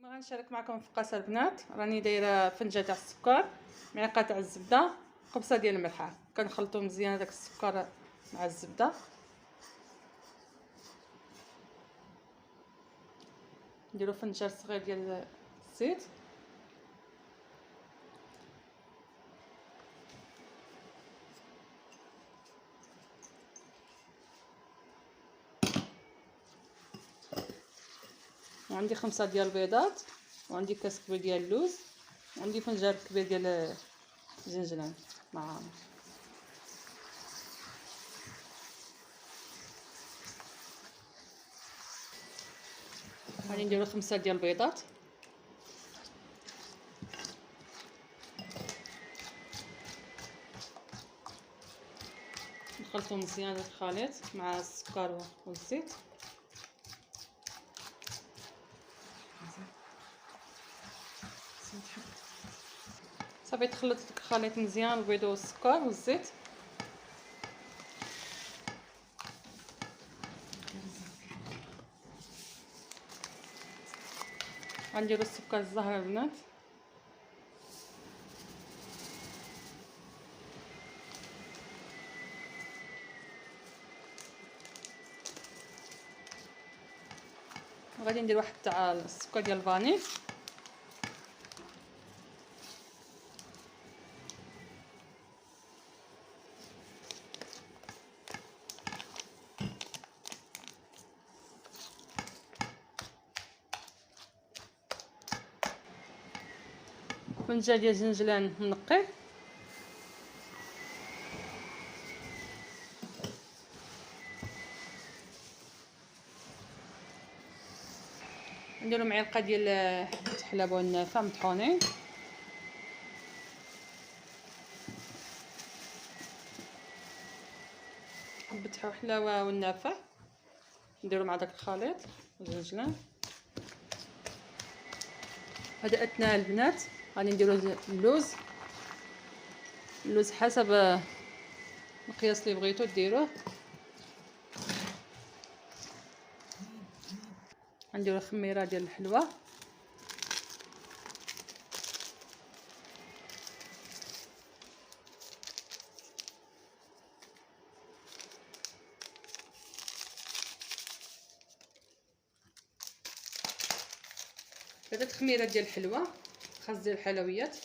غنشارك معكم في قصه البنات. راني دايره فنجه تاع السكر، معلقه تاع الزبده، قبصه ديال الملحه. كنخلطوا مزيان داك السكر مع الزبده. نديرو فنجان صغير ديال الزيت، وعندي 5 ديال البيضات، وعندي كاس كبير ديال اللوز، وعندي فنجان كبير ديال الزنجلان مع غادي نديرو 5 ديال البيضات، نخلطو مزيان الخليط مع السكر والزيت. صافي تخلط الخليط مزيان البيض والسكر والزيت. غنديرو السكر الزهر البنات، وغادي ندير واحد تاع السكر ديال الفانيل، فنجان ديال الزنجلان منقي، نديرو معلقه ديال الحلاب والنافه مطحونين، نبتحو حلاوه والنافه نديرو مع داك الخليط الزنجلان. هذا اثناء البنات غادي نديرو اللوز حسب القياس اللي بغيتو ديروه. غنديرو خميره ديال الحلوى، هذا الخميره ديال الحلوى خاص ديال الحلويات.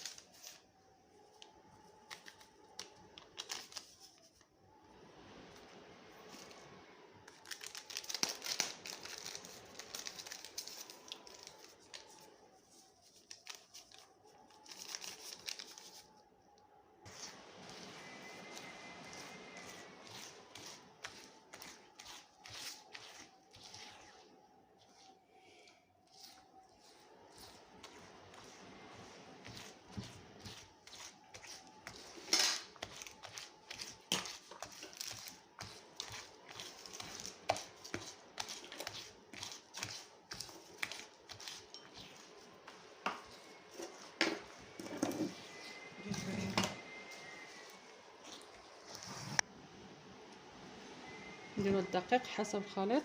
نديرو الدقيق حسب الخليط،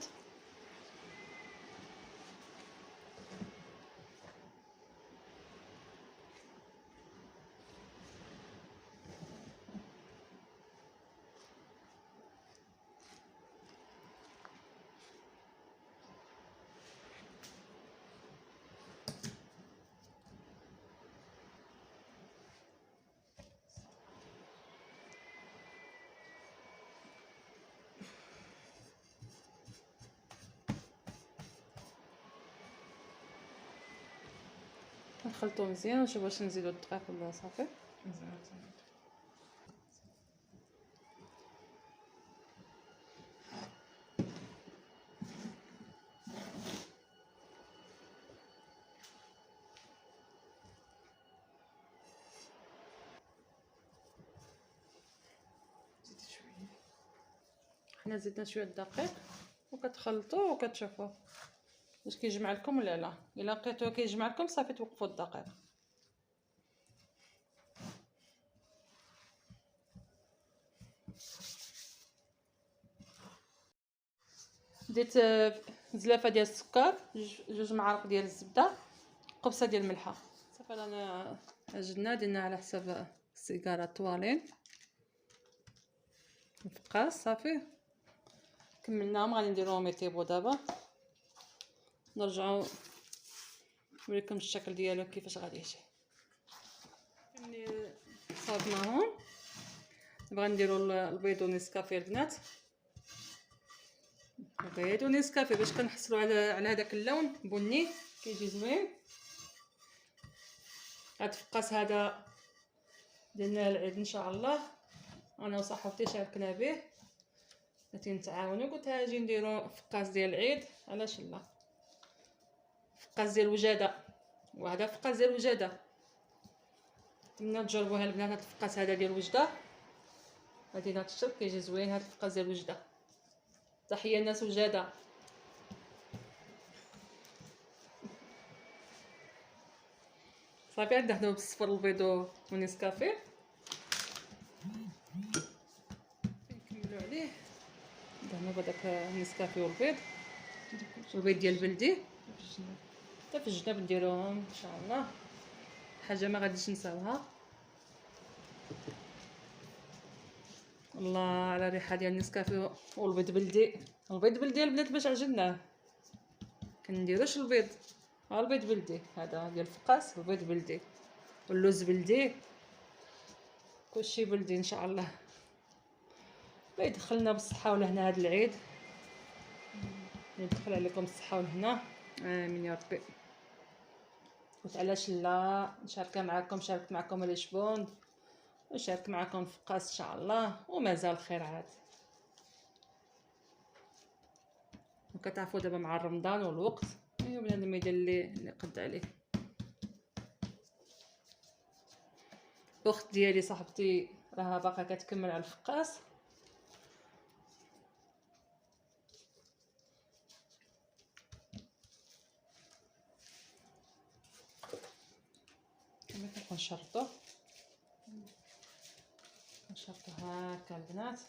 نخلطو مزيان ونشوف واش نزيدو الدقيق ولا صافي. حنا زدنا شويه الدقيق وكتخلطوه وكتشوفوا واش كيجمع لكم ولا لا. الا لقيتوه كيجمع لكم صافي توقفوا الدقيق. درت زلافه ديال السكر، 2 معالق ديال الزبده، قبصه ديال الملحه. صافي رانا عجننا درنا على حساب السيجاره طوالين الفقاس. صافي كملناهم، غادي نديروهم يطيبوا دابا، نرجعوا نوريكم الشكل ديالو كيفاش غادي يجي. ملي صابناهم نبغي نديرو البيض ونسكافيه البنات، البيض ونسكافيه باش كنحصلوا على هذاك اللون بني كيجي زوين. هاد الفقاس هذا درنا العيد ان شاء الله، انا وصاحبتي شاركنا به، بغيتي نتعاونوا قلت اجي نديرو فقاس ديال العيد، علاش لا. فقاس ديال الوجاده، وهذا فقاس ديال الوجاده، نتمنى تجربوها البنات. هاد الفقاس هذا ديال الوجده مدينه الشرق كيجي زوين. هاد الفقاس ديال الوجده، تحيه الناس وجاده. صافي عاد نحضروا بالصفر البيض ونسكافيه، نكملوا عليه دهنوا بداك النسكافيه والبيض. البيض ديال البلدي حتى في الجناب نديروهم ان شاء الله، حاجه ما غاديش نساوها. الله على الريحه ديال النسكافيه والبيض بلدي. البيض بلدي البنات باش عجناه كنديروش البيض، ها البيض بلدي هذا ديال الفقاس، البيض بلدي واللوز بلدي، كلشي بلدي ان شاء الله. الله يدخلنا بالصحه والهنا هذا العيد، يدخل عليكم الصحه والهنا، امين يا ربي. قلت علاش لا نشاركها معكم، شاركت معكم الاشبون ونشارك معكم فقاس ان شاء الله، ومازال خير عاد. وكتعرفوا دابا مع رمضان والوقت بنادم يدير اللي قد عليه. الاخت ديالي صاحبتي راها باقا كتكمل على الفقاس، كما كنشرطو هكا البنات.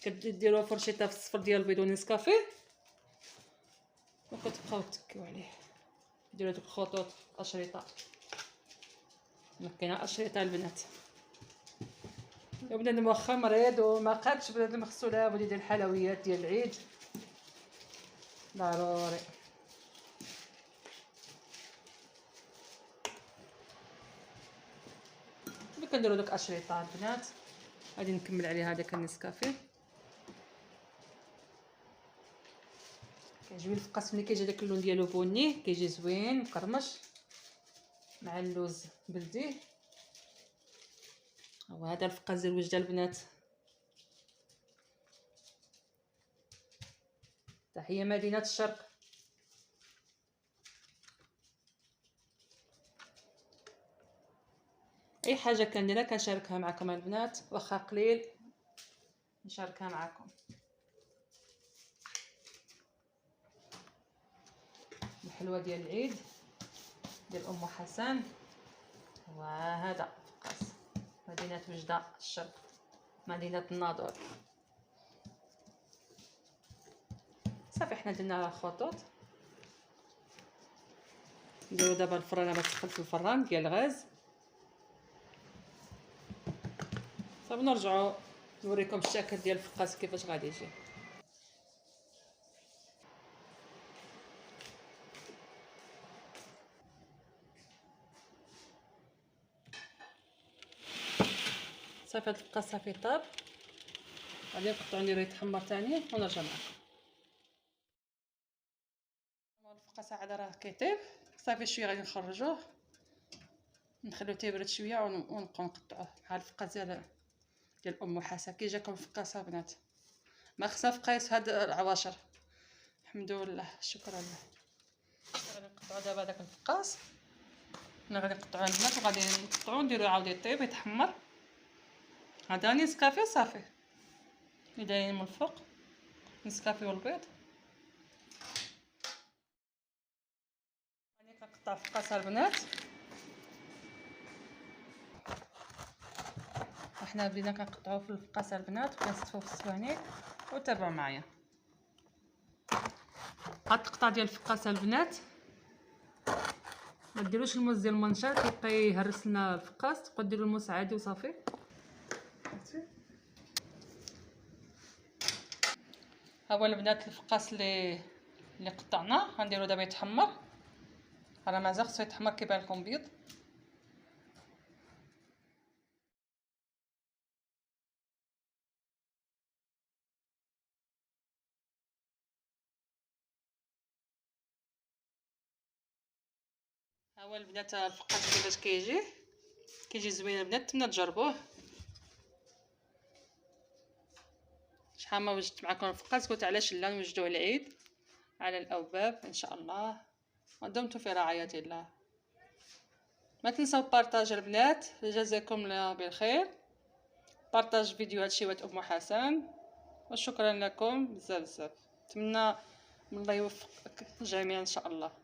كديروا فرشيطه في الصفر ديال البيض ونسكافيه وكتبقاو تكيو عليه، ديروا دوك الخطوط اشرطه، كاينه اشرطه البنات. يا بنادم واخا مريض وما قادش بنادم خصو لابد يدير الحلويات ديال العيد ضروري. ملي كنديروا دوك اشرطه البنات غادي نكمل عليها داك النسكافيه. كيعجبني الفقاس ملي كيجي داك اللون ديالو بني كيجي زوين مقرمش مع اللوز بلدي. وهذا الفقاس ديال الوجده البنات، تحيه مدينه الشرق. اي حاجه كنديرها كنشاركها معكم البنات، واخا قليل نشاركها معكم. الحلوه ديال العيد ديال ام حسن، وهذا فقاس مدينه وجده الشرق، مدينه الناظور. صافي حنا درنا على الخطوط، نديرو دابا الفران باش تدخل في الفران ديال الغاز. صافي نرجعوا نوريكم الشكل ديال الفقاس كيفاش غادي يجي. صافي هاد الفقاس صافي طاب، غادي نقطعو نديرو يتحمر ثاني ونرجع معكم. الفقاس عاد راه كيطيب، صافي شويه غادي نخرجوه نخليوه تيبرد شويه ونبقاو نقطعوه بحال الفقاس ديال ام حسن. كي جاكم فقاس البنات ما خصنا فقاس هاد العواشر، الحمد لله شكرا له. غادي نقطعو دابا داك الفقاس، حنا غادي نقطعوه البنات وغادي نقطعوه نديرو عاود يطيب يتحمر. هذا نسكافيه صافي اللي دايرين من الفوق، نسكافيه والبيض. راني كنقطع فقاس البنات، وحنا بدينا كنقطعوه في الفقاس البنات وكنستفوه في الصواني، وتابعوا معايا. هاد القطع ديال الفقاصه البنات ما ديروش الموس ديال المنشار كيبقى يهرس لنا الفقاص، تبقاو ديروا الموس عادي وصافي. ها هو البنات الفقاص اللي قطعناه غنديرو دابا يتحمر. راه مازال خصو يتحمر كيبان لكم بيض. ها هو البنات الفقاص كيفاش كيجي زوين البنات، نتمنى تجربوه. شحال ما وجدت معكم الفقاص قلت علاش لا نوجدوه العيد على الاوباب ان شاء الله. ودمتم في رعاية الله. ما تنسوا بارطاج البنات، جزاكم الله بالخير. بارطاج فيديوهات شيوات ام حسن، وشكرا لكم بزاف بزاف. نتمنى من الله يوفق جميعا ان شاء الله.